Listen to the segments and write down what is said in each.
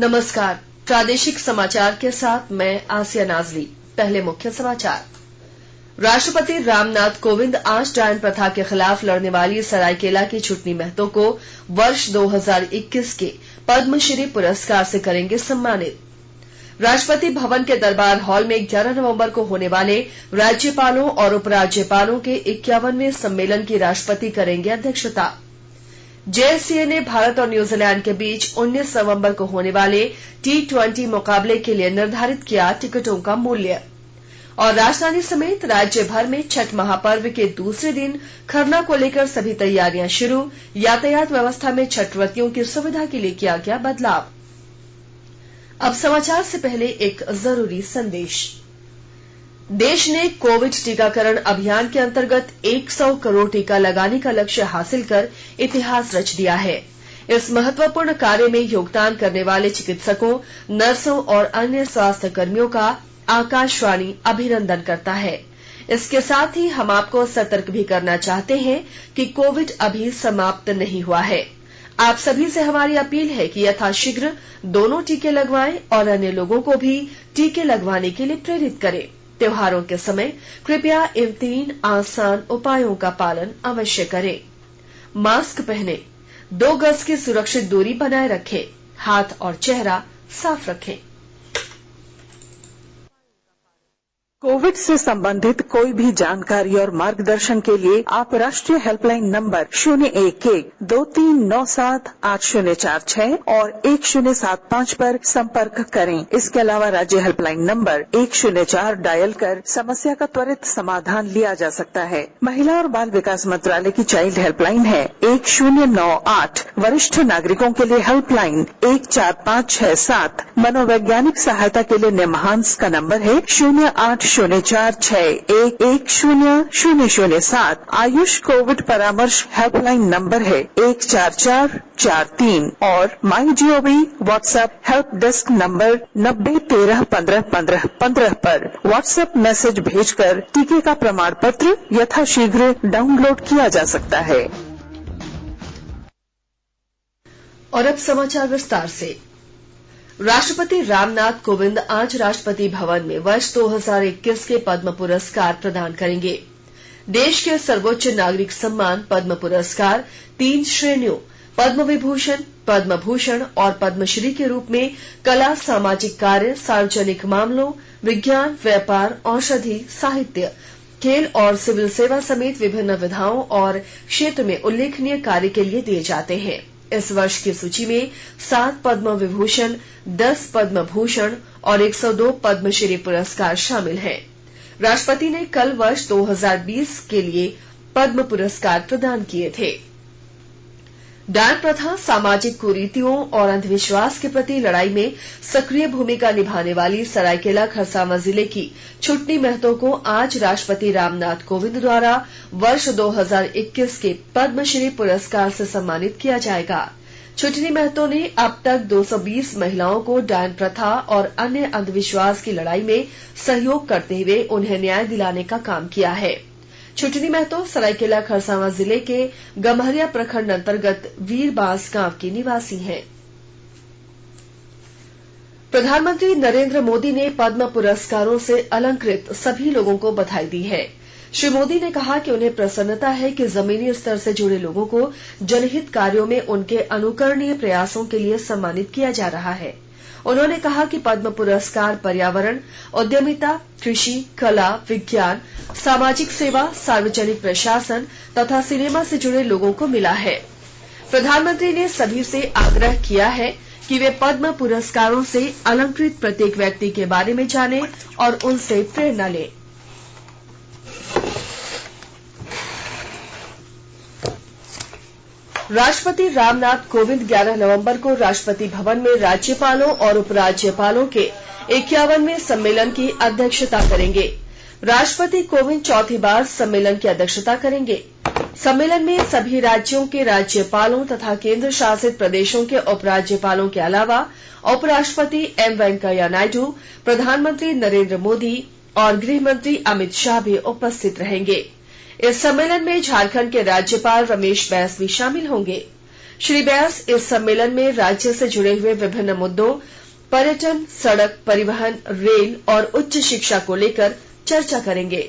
नमस्कार। प्रादेशिक समाचार के साथ मैं आसिया नाजली। पहले मुख्य समाचार। राष्ट्रपति रामनाथ कोविंद आज डायन प्रथा के खिलाफ लड़ने वाली सरायकेला की छुटनी महतो को वर्ष 2021 के पद्मश्री पुरस्कार से करेंगे सम्मानित। राष्ट्रपति भवन के दरबार हॉल में 11 नवंबर को होने वाले राज्यपालों और उपराज्यपालों के 51वें सम्मेलन की राष्ट्रपति करेंगे अध्यक्षता। जेएससीए ने भारत और न्यूजीलैंड के बीच 19 नवंबर को होने वाले T20 मुकाबले के लिए निर्धारित किया टिकटों का मूल्य। और राजधानी समेत राज्य भर में छठ महापर्व के दूसरे दिन खरना को लेकर सभी तैयारियां शुरू। यातायात व्यवस्था में छठ व्रतियों की सुविधा के लिए किया गया बदलाव। अब समाचार से पहले एक जरूरी संदेश। देश ने कोविड टीकाकरण अभियान के अंतर्गत 100 करोड़ टीका लगाने का लक्ष्य हासिल कर इतिहास रच दिया है। इस महत्वपूर्ण कार्य में योगदान करने वाले चिकित्सकों, नर्सों और अन्य स्वास्थ्य कर्मियों का आकाशवाणी अभिनंदन करता है। इसके साथ ही हम आपको सतर्क भी करना चाहते हैं कि कोविड अभी समाप्त नहीं हुआ है। आप सभी से हमारी अपील है कि यथाशीघ्र दोनों टीके लगवाएं और अन्य लोगों को भी टीके लगवाने के लिए प्रेरित करें। त्योहारों के समय कृपया इन 3 आसान उपायों का पालन अवश्य करें। मास्क पहनें, 2 गज की सुरक्षित दूरी बनाए रखें, हाथ और चेहरा साफ रखें। कोविड से संबंधित कोई भी जानकारी और मार्गदर्शन के लिए आप राष्ट्रीय हेल्पलाइन नंबर 011-2397-8046 और 1075 पर संपर्क करें। इसके अलावा राज्य हेल्पलाइन नंबर 104 डायल कर समस्या का त्वरित समाधान लिया जा सकता है। महिला और बाल विकास मंत्रालय की चाइल्ड हेल्पलाइन है 1098। वरिष्ठ नागरिकों के लिए हेल्पलाइन 14567। मनोवैज्ञानिक सहायता के लिए निमहांस का नंबर है 0804611007। आयुष कोविड परामर्श हेल्पलाइन नंबर है 14443 और MyGov WhatsApp help desk number 90131515 पर व्हाट्सएप मैसेज भेजकर टीके का प्रमाण पत्र यथाशीघ्र डाउनलोड किया जा सकता है। और अब समाचार विस्तार से। राष्ट्रपति रामनाथ कोविंद आज राष्ट्रपति भवन में वर्ष 2021 के पद्म पुरस्कार प्रदान करेंगे। देश के सर्वोच्च नागरिक सम्मान पद्म पुरस्कार 3 श्रेणियों पद्म विभूषण, पद्म भूषण और पद्मश्री के रूप में कला, सामाजिक कार्य, सार्वजनिक मामलों, विज्ञान, व्यापार, औषधि, साहित्य, खेल और सिविल सेवा समेत विभिन्न विधाओं और क्षेत्र में उल्लेखनीय कार्य के लिए दिए जाते हैं। इस वर्ष की सूची में 7 पद्म विभूषण, 10 पद्म भूषण और 102 पद्मश्री पुरस्कार शामिल हैं। राष्ट्रपति ने कल वर्ष 2020 के लिए पद्म पुरस्कार प्रदान किए थे। डायन प्रथा, सामाजिक कुरीतियों और अंधविश्वास के प्रति लड़ाई में सक्रिय भूमिका निभाने वाली सरायकेला खरसावां जिले की छुटनी महतो को आज राष्ट्रपति रामनाथ कोविंद द्वारा वर्ष 2021 के पद्मश्री पुरस्कार से सम्मानित किया जाएगा। छुटनी महतो ने अब तक 220 महिलाओं को डायन प्रथा और अन्य अंधविश्वास की लड़ाई में सहयोग करते हुए उन्हें न्याय दिलाने का काम किया है। छुटनी महतो सरायकेला खरसावां जिले के गम्हरिया प्रखंड अंतर्गत वीरबांस गांव की निवासी हैं। प्रधानमंत्री नरेंद्र मोदी ने पद्म पुरस्कारों से अलंकृत सभी लोगों को बधाई दी है। श्री मोदी ने कहा कि उन्हें प्रसन्नता है कि जमीनी स्तर से जुड़े लोगों को जनहित कार्यों में उनके अनुकरणीय प्रयासों के लिए सम्मानित किया जा रहा है। उन्होंने कहा कि पद्म पुरस्कार पर्यावरण, उद्यमिता, कृषि, कला, विज्ञान, सामाजिक सेवा, सार्वजनिक प्रशासन तथा सिनेमा से जुड़े लोगों को मिला है। प्रधानमंत्री ने सभी से आग्रह किया है कि वे पद्म पुरस्कारों से अलंकृत प्रत्येक व्यक्ति के बारे में जानें और उनसे प्रेरणा लें। राष्ट्रपति रामनाथ कोविंद 11 नवंबर को राष्ट्रपति भवन में राज्यपालों और उपराज्यपालों के 51वें सम्मेलन की अध्यक्षता करेंगे। राष्ट्रपति कोविंद चौथी बार सम्मेलन की अध्यक्षता करेंगे। सम्मेलन में सभी राज्यों के राज्यपालों तथा केंद्र शासित प्रदेशों के उपराज्यपालों के अलावा उपराष्ट्रपति एम वेंकैया नायडू, प्रधानमंत्री नरेंद्र मोदी और गृहमंत्री अमित शाह भी उपस्थित रहेंगे। इस सम्मेलन में झारखंड के राज्यपाल रमेश बैस भी शामिल होंगे। श्री व्यास इस सम्मेलन में राज्य से जुड़े हुए विभिन्न मुद्दों, पर्यटन, सड़क, परिवहन, रेल और उच्च शिक्षा को लेकर चर्चा करेंगे।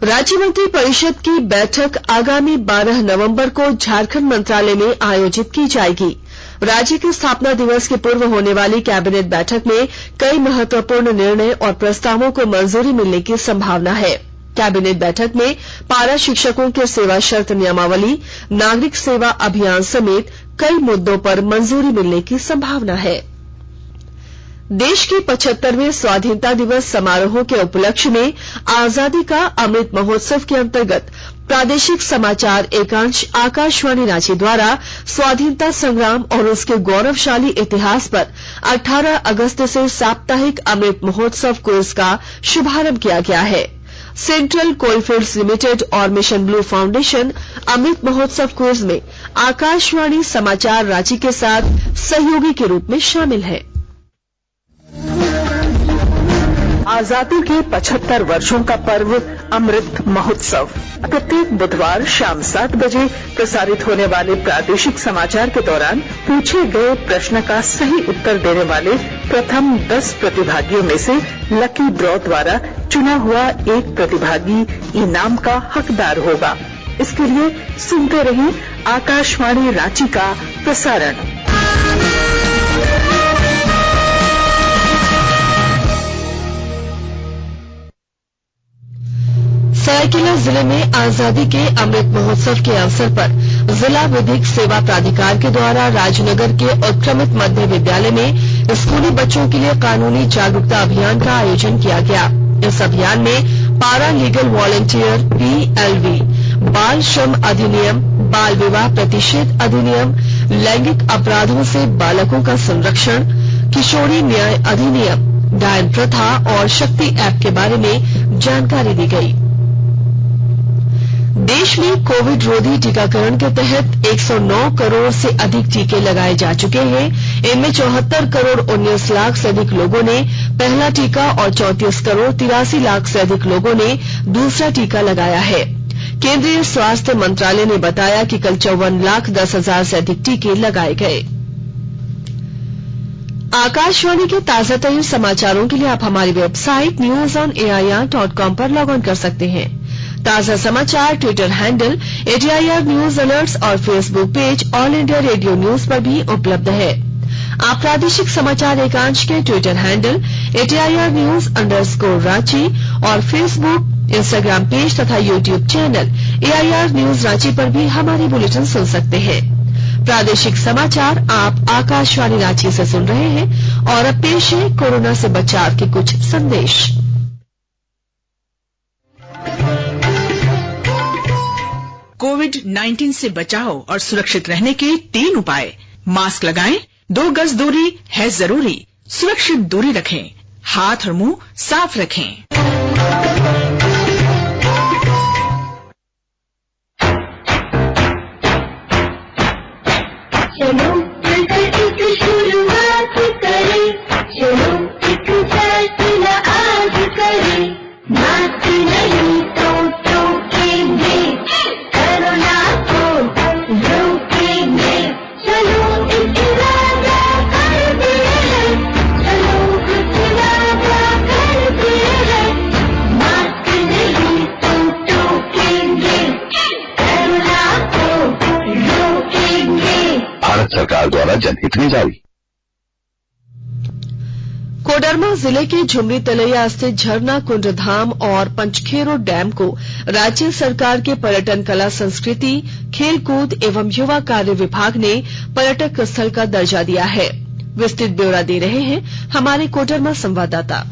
राज्य मंत्री परिषद की बैठक आगामी 12 नवंबर को झारखंड मंत्रालय में आयोजित की जाएगी। राज्य के स्थापना दिवस के पूर्व होने वाली कैबिनेट बैठक में कई महत्वपूर्ण निर्णय और प्रस्तावों को मंजूरी मिलने की संभावना है। कैबिनेट बैठक में पारा शिक्षकों के सेवा शर्त नियमावली, नागरिक सेवा अभियान समेत कई मुद्दों पर मंजूरी मिलने की संभावना है। देश के 75वें स्वाधीनता दिवस समारोह के उपलक्ष्य में आजादी का अमृत महोत्सव के अंतर्गत प्रादेशिक समाचार एकांश आकाशवाणी रांची द्वारा स्वाधीनता संग्राम और उसके गौरवशाली इतिहास पर 18 अगस्त से साप्ताहिक अमृत महोत्सव क्विज का शुभारंभ किया गया है। सेंट्रल कोलफील्ड्स लिमिटेड और mission blue foundation Amrit Mahotsav quiz में आकाशवाणी समाचार रांची के साथ सहयोगी के रूप में शामिल है। आजादी के 75 वर्षों का पर्व अमृत महोत्सव प्रत्येक बुधवार शाम 7 बजे प्रसारित होने वाले प्रादेशिक समाचार के दौरान पूछे गए प्रश्न का सही उत्तर देने वाले प्रथम 10 प्रतिभागियों में से लकी ड्रॉ द्वारा चुना हुआ एक प्रतिभागी इनाम का हकदार होगा। इसके लिए सुनते रहें आकाशवाणी रांची का प्रसारण। सरायकेला जिले में आजादी के अमृत महोत्सव के अवसर पर जिला विधिक सेवा प्राधिकार के द्वारा राजनगर के उत्क्रमित मध्य विद्यालय में स्कूली बच्चों के लिए कानूनी जागरूकता अभियान का आयोजन किया गया। इस अभियान में पारा लीगल वॉलंटियर PLV, बाल श्रम अधिनियम, बाल विवाह प्रतिषेध अधिनियम, लैंगिक अपराधों से बालकों का संरक्षण, किशोरी न्याय अधिनियम, डायन प्रथा और शक्ति ऐप के बारे में जानकारी दी गई। देश में कोविड रोधी टीकाकरण के तहत 109 करोड़ से अधिक टीके लगाए जा चुके हैं। इनमें 74 करोड़ 19 लाख से अधिक लोगों ने पहला टीका और 34 करोड़ 83 लाख से अधिक लोगों ने दूसरा टीका लगाया है। केंद्रीय स्वास्थ्य मंत्रालय ने बताया कि कल 54,10,000 से अधिक टीके लगाए गए। आकाशवाणी के ताजातरीन समाचारों के लिए आप हमारी वेबसाइट newsonair.com पर लॉग ऑन कर सकते हैं। ताजा समाचार Twitter handle ATIR news alerts और Facebook page All India Radio news पर भी उपलब्ध है। आप प्रादेशिक समाचार एकांश के Twitter handle ATIR news _Ranchi और फेसबुक, इंस्टाग्राम पेज तथा YouTube channel AIR news Ranchi पर भी हमारी बुलेटिन सुन सकते हैं। प्रादेशिक समाचार आप आकाशवाणी रांची से सुन रहे हैं और अब पेश है कोरोना से बचाव के कुछ संदेश। कोविड-19 से बचाव और सुरक्षित रहने के 3 उपाय। मास्क लगाएं, 2 गज दूरी है जरूरी, सुरक्षित दूरी रखें, हाथ और मुंह साफ रखें। चलो मिलकर एक शुरुआत करें, चलो एक फैसला आज करें, मास्क नहीं तो टोकेंगे, कोरोना को रोकेंगे, चलो एक इरादा करते हैं, चलो एक इरादा करते हैं, मास्क नहीं तो टोकेंगे, कोरोना को रोकेंगे। भारत सरकार द्वारा जनहित में जारी। कोडरमा जिले के झुमरी तलैया स्थित झरना कुंड धाम और पंचखेरो डैम को राज्य सरकार के पर्यटन, कला, संस्कृति, खेलकूद एवं युवा कार्य विभाग ने पर्यटक स्थल का दर्जा दिया है। विस्तृत ब्यौरा दे रहे हैं हमारे कोडरमा संवाददाता।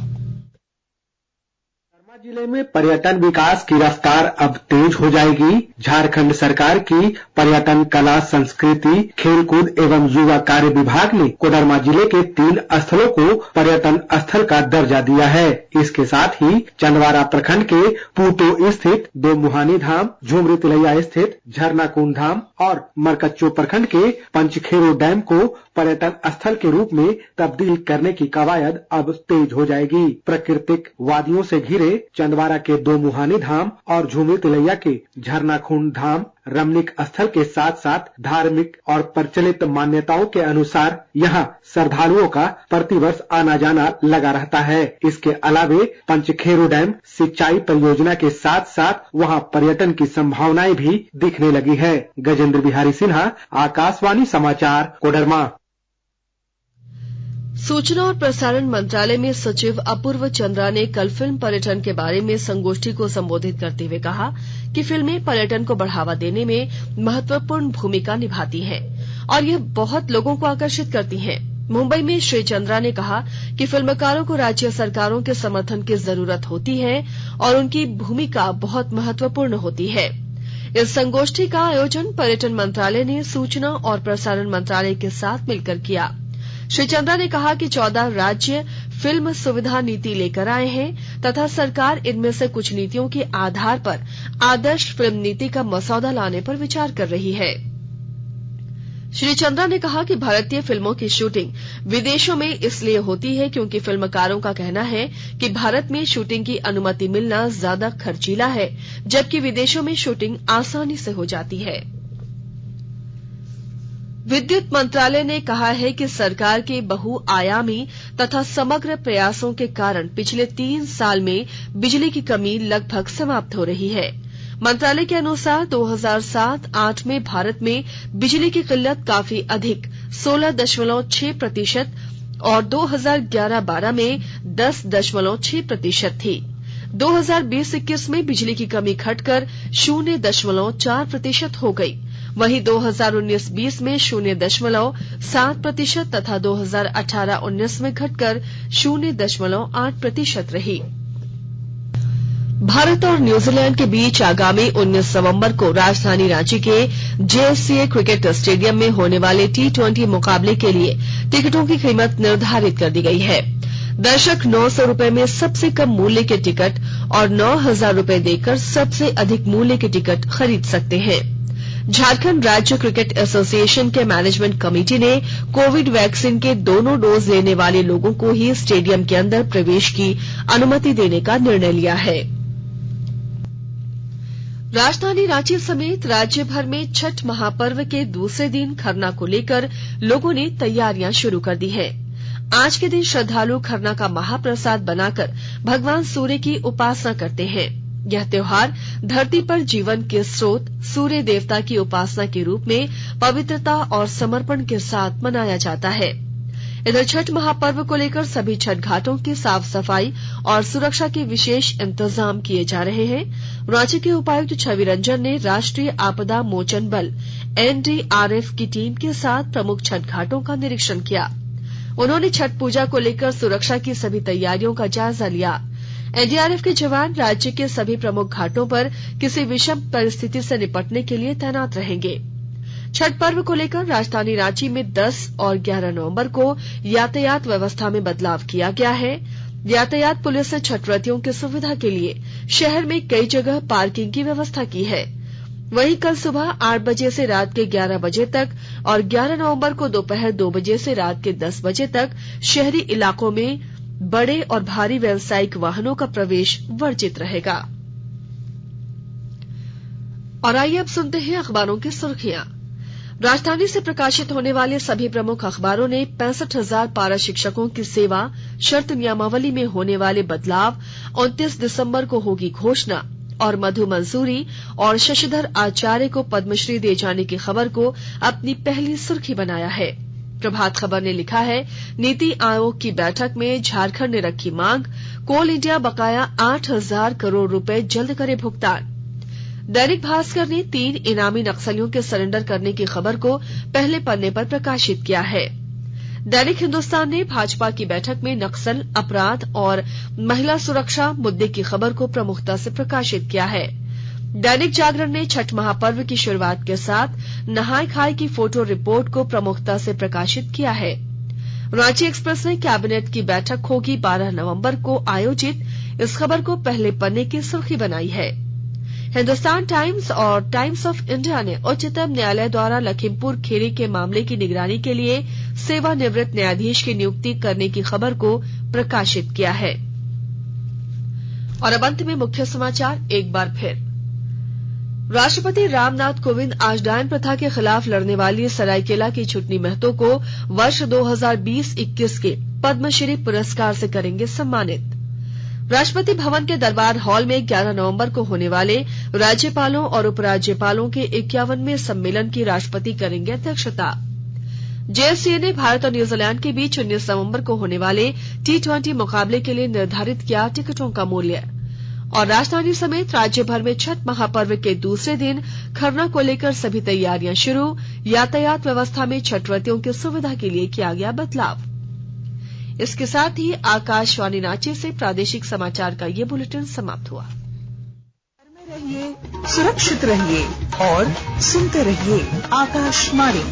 जिले में पर्यटन विकास की रफ्तार अब तेज हो जाएगी। झारखंड सरकार की पर्यटन, कला, संस्कृति, खेलकूद एवं युवा कार्य विभाग ने कोडरमा जिले के 3 स्थलों को पर्यटन स्थल का दर्जा दिया है। इसके साथ ही चंदवारा प्रखंड के पूटो स्थित 2 मुहानी धाम, झुमरी तिलैया स्थित झरना कुंड धाम और मरकच्चो प्रखंड के पंचखेरो डैम को पर्यटन स्थल के रूप में तब्दील करने की कवायद अब तेज हो जाएगी। प्राकृतिक वादियों से घिरे चंदवारा के दो मुहानी धाम और झूमी तिलैया के झरनाखूंड धाम रमणीक स्थल के साथ साथ धार्मिक और प्रचलित मान्यताओं के अनुसार यहाँ श्रद्धालुओं का प्रतिवर्ष आना जाना लगा रहता है। इसके अलावे पंचखेरू डैम सिंचाई परियोजना के साथ साथ वहाँ पर्यटन की संभावनाएं भी दिखने लगी है। गजेंद्र बिहारी सिन्हा, आकाशवाणी समाचार, कोडरमा। सूचना और प्रसारण मंत्रालय में सचिव अपूर्व चंद्रा ने कल फिल्म पर्यटन के बारे में संगोष्ठी को संबोधित करते हुए कहा कि फिल्में पर्यटन को बढ़ावा देने में महत्वपूर्ण भूमिका निभाती हैं और यह बहुत लोगों को आकर्षित करती हैं। मुंबई में श्री चंद्रा ने कहा कि फिल्मकारों को राज्य सरकारों के समर्थन की जरूरत होती है और उनकी भूमिका बहुत महत्वपूर्ण होती है। इस संगोष्ठी का आयोजन पर्यटन मंत्रालय ने सूचना और प्रसारण मंत्रालय के साथ मिलकर किया। श्री चंद्रा ने कहा कि 14 राज्य फिल्म सुविधा नीति लेकर आए हैं तथा सरकार इनमें से कुछ नीतियों के आधार पर आदर्श फिल्म नीति का मसौदा लाने पर विचार कर रही है। श्री चंद्रा ने कहा कि भारतीय फिल्मों की शूटिंग विदेशों में इसलिए होती है क्योंकि फिल्मकारों का कहना है कि भारत में शूटिंग की अनुमति मिलना ज्यादा खर्चीला है, जबकि विदेशों में शूटिंग आसानी से हो जाती है। विद्युत मंत्रालय ने कहा है कि सरकार के बहुआयामी तथा समग्र प्रयासों के कारण पिछले 3 साल में बिजली की कमी लगभग समाप्त हो रही है। मंत्रालय के अनुसार 2007-8 में भारत में बिजली की किल्लत काफी अधिक 16.6% और 2011-12 में 10.6% थी। 2020-21 में बिजली की कमी घटकर 0.4% हो गई। वहीं 2019-20 में 0.7% तथा 2018-19 में घटकर 0.8% रही। भारत और न्यूजीलैंड के बीच आगामी 19 नवंबर को राजधानी रांची के जेएससीए क्रिकेट स्टेडियम में होने वाले T20 मुकाबले के लिए टिकटों की कीमत निर्धारित कर दी गई है। दर्शक 900 रुपए में सबसे कम मूल्य के टिकट और 9,000 रुपए देकर सबसे अधिक मूल्य के टिकट खरीद सकते हैं। झारखंड राज्य क्रिकेट एसोसिएशन के मैनेजमेंट कमेटी ने कोविड वैक्सीन के दोनों डोज लेने वाले लोगों को ही स्टेडियम के अंदर प्रवेश की अनुमति देने का निर्णय लिया है। राजधानी रांची समेत राज्य भर में छठ महापर्व के दूसरे दिन खरना को लेकर लोगों ने तैयारियां शुरू कर दी हैं। आज के दिन श्रद्धालु खरना का महाप्रसाद बनाकर भगवान सूर्य की उपासना करते हैं। यह त्योहार धरती पर जीवन के स्रोत सूर्य देवता की उपासना के रूप में पवित्रता और समर्पण के साथ मनाया जाता है। इधर छठ महापर्व को लेकर सभी छठ घाटों की साफ सफाई और सुरक्षा के विशेष इंतजाम किए जा रहे हैं। रांची के उपायुक्त छवि रंजन ने राष्ट्रीय आपदा मोचन बल NDRF की टीम के साथ प्रमुख छठ घाटों का निरीक्षण किया। उन्होंने छठ पूजा को लेकर सुरक्षा की सभी तैयारियों का जायजा लिया। NDRF के जवान राज्य के सभी प्रमुख घाटों पर किसी विषम परिस्थिति से निपटने के लिए तैनात रहेंगे। छठ पर्व को लेकर राजधानी रांची में 10 और 11 नवंबर को यातायात व्यवस्था में बदलाव किया गया है। यातायात पुलिस ने छठव्रतियों की सुविधा के लिए शहर में कई जगह पार्किंग की व्यवस्था की है। वहीं कल सुबह 8 बजे से रात के 11 बजे तक और 11 नवंबर को दोपहर 2 बजे से रात के 10 बजे तक शहरी इलाकों में बड़े और भारी व्यावसायिक वाहनों का प्रवेश वर्जित रहेगा। और आइए अब सुनते हैं अखबारों की सुर्खियां। राजधानी से प्रकाशित होने वाले सभी प्रमुख अखबारों ने 65,000 पारा शिक्षकों की सेवा शर्त नियमावली में होने वाले बदलाव, 29 दिसंबर को होगी घोषणा और मधु मंसूरी और शशिधर आचार्य को पद्मश्री दिए जाने की खबर को अपनी पहली सुर्खी बनाया है। प्रभात खबर ने लिखा है, नीति आयोग की बैठक में झारखंड ने रखी मांग, कोल इंडिया बकाया 8,000 करोड़ रुपए जल्द करे भुगतान। दैनिक भास्कर ने 3 इनामी नक्सलियों के सरेंडर करने की खबर को पहले पन्ने पर प्रकाशित किया है। दैनिक हिंदुस्तान ने भाजपा की बैठक में नक्सल, अपराध और महिला सुरक्षा मुद्दे की खबर को प्रमुखता से प्रकाशित किया है। दैनिक जागरण ने छठ महापर्व की शुरुआत के साथ नहाय खाय की फोटो रिपोर्ट को प्रमुखता से प्रकाशित किया है। रांची एक्सप्रेस ने कैबिनेट की बैठक होगी 12 नवंबर को आयोजित, इस खबर को पहले पन्ने की सुर्खी बनाई है। हिंदुस्तान टाइम्स और टाइम्स ऑफ इंडिया ने उच्चतम न्यायालय द्वारा लखीमपुर खीरी के मामले की निगरानी के लिए सेवानिवृत्त न्यायाधीश की नियुक्ति करने की खबर को प्रकाशित किया है। और अब अंत में मुख्य समाचार एक बार फिर। राष्ट्रपति रामनाथ कोविंद आज डायन प्रथा के खिलाफ लड़ने वाली सरायकेला की छुटनी महतो को वर्ष 2020-21 के पद्मश्री पुरस्कार से करेंगे सम्मानित। राष्ट्रपति भवन के दरबार हॉल में 11 नवंबर को होने वाले राज्यपालों और उपराज्यपालों के 51वें सम्मेलन की राष्ट्रपति करेंगे अध्यक्षता। जेएससीए ने भारत और न्यूजीलैंड के बीच 19 नवंबर को होने वाले T20 मुकाबले के लिए निर्धारित किया टिकटों का मूल्य। और राजधानी समेत राज्य भर में छठ महापर्व के दूसरे दिन खरना को लेकर सभी तैयारियां शुरू। यातायात व्यवस्था में छठव्रतियों की सुविधा के लिए किया गया बदलाव। इसके साथ ही आकाशवाणी रांची से प्रादेशिक समाचार का ये बुलेटिन समाप्त हुआ। घर में रहिए, सुरक्षित रहिए और सुनते रहिए आकाशवाणी।